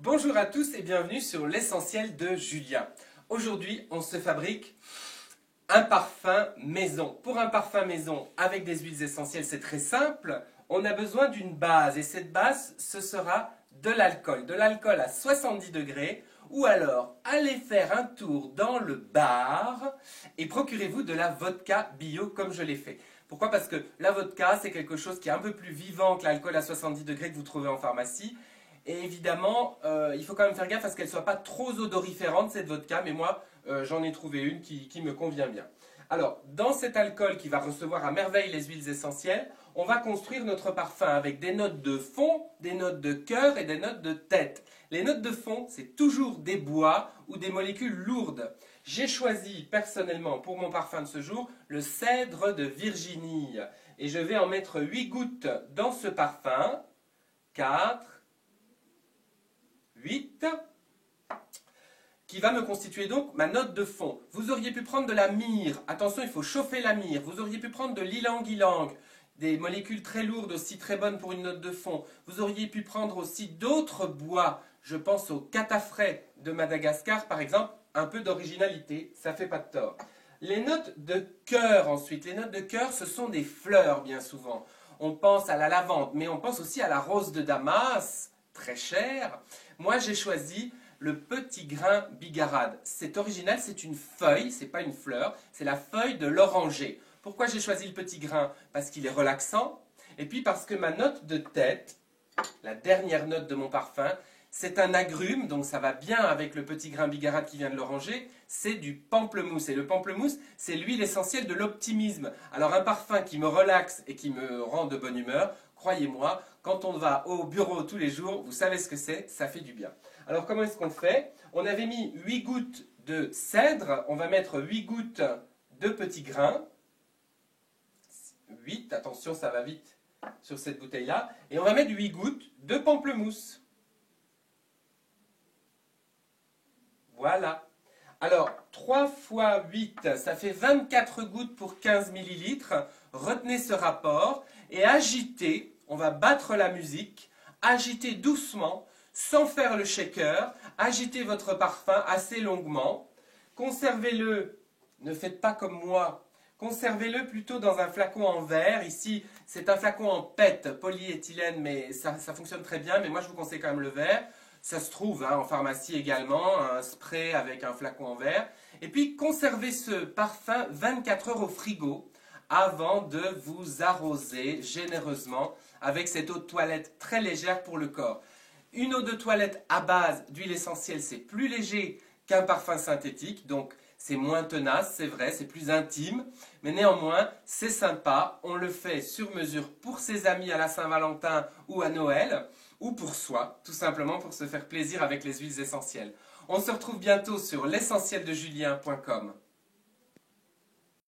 Bonjour à tous et bienvenue sur l'essentiel de Julien. Aujourd'hui, on se fabrique un parfum maison. Pour un parfum maison avec des huiles essentielles, c'est très simple. On a besoin d'une base et cette base, ce sera de l'alcool. De l'alcool à 70 degrés ou alors allez faire un tour dans le bar et procurez-vous de la vodka bio comme je l'ai fait. Pourquoi? Parce que la vodka, c'est quelque chose qui est un peu plus vivant que l'alcool à 70 degrés que vous trouvez en pharmacie. Et évidemment, il faut quand même faire gaffe à ce qu'elle ne soit pas trop odoriférante, cette vodka, mais moi, j'en ai trouvé une qui me convient bien. Alors, dans cet alcool qui va recevoir à merveille les huiles essentielles, on va construire notre parfum avec des notes de fond, des notes de cœur et des notes de tête. Les notes de fond, c'est toujours des bois ou des molécules lourdes. J'ai choisi personnellement pour mon parfum de ce jour le cèdre de Virginie. Et je vais en mettre 8 gouttes dans ce parfum. 4, 8, qui va me constituer donc ma note de fond. Vous auriez pu prendre de la myrrhe, attention il faut chauffer la myrrhe, vous auriez pu prendre de l'ylang-ylang, des molécules très lourdes aussi très bonnes pour une note de fond. Vous auriez pu prendre aussi d'autres bois, je pense au catafrais de Madagascar par exemple, un peu d'originalité, ça fait pas de tort. Les notes de cœur ensuite, les notes de cœur ce sont des fleurs bien souvent. On pense à la lavande, mais on pense aussi à la rose de Damas, très chère. Moi, j'ai choisi le petit grain bigarade. C'est original, c'est une feuille, c'est pas une fleur, c'est la feuille de l'oranger. Pourquoi j'ai choisi le petit grain? Parce qu'il est relaxant, et puis parce que ma note de tête, la dernière note de mon parfum, c'est un agrume, donc ça va bien avec le petit grain bigarade qui vient de l'oranger, c'est du pamplemousse. Et le pamplemousse, c'est l'huile essentielle de l'optimisme. Alors un parfum qui me relaxe et qui me rend de bonne humeur, croyez-moi, quand on va au bureau tous les jours, vous savez ce que c'est, ça fait du bien. Alors comment est-ce qu'on fait? On avait mis 8 gouttes de cèdre, on va mettre 8 gouttes de petits grains. 8, attention ça va vite sur cette bouteille-là. Et on va mettre 8 gouttes de pamplemousse. Voilà. Alors, 3 fois 8, ça fait 24 gouttes pour 15 millilitres. Retenez ce rapport et agitez. On va battre la musique. Agitez doucement, sans faire le shaker. Agitez votre parfum assez longuement. Conservez-le. Ne faites pas comme moi. Conservez-le plutôt dans un flacon en verre. Ici, c'est un flacon en PET, polyéthylène, mais ça fonctionne très bien. Mais moi, je vous conseille quand même le verre. Ça se trouve en pharmacie également, un spray avec un flacon en verre. Et puis, conservez ce parfum 24 heures au frigo avant de vous arroser généreusement avec cette eau de toilette très légère pour le corps. Une eau de toilette à base d'huile essentielle, c'est plus léger qu'un parfum synthétique, donc c'est moins tenace, c'est vrai, c'est plus intime, mais néanmoins, c'est sympa. On le fait sur mesure pour ses amis à la Saint-Valentin ou à Noël, ou pour soi, tout simplement pour se faire plaisir avec les huiles essentielles. On se retrouve bientôt sur l'essentieldeJulien.com.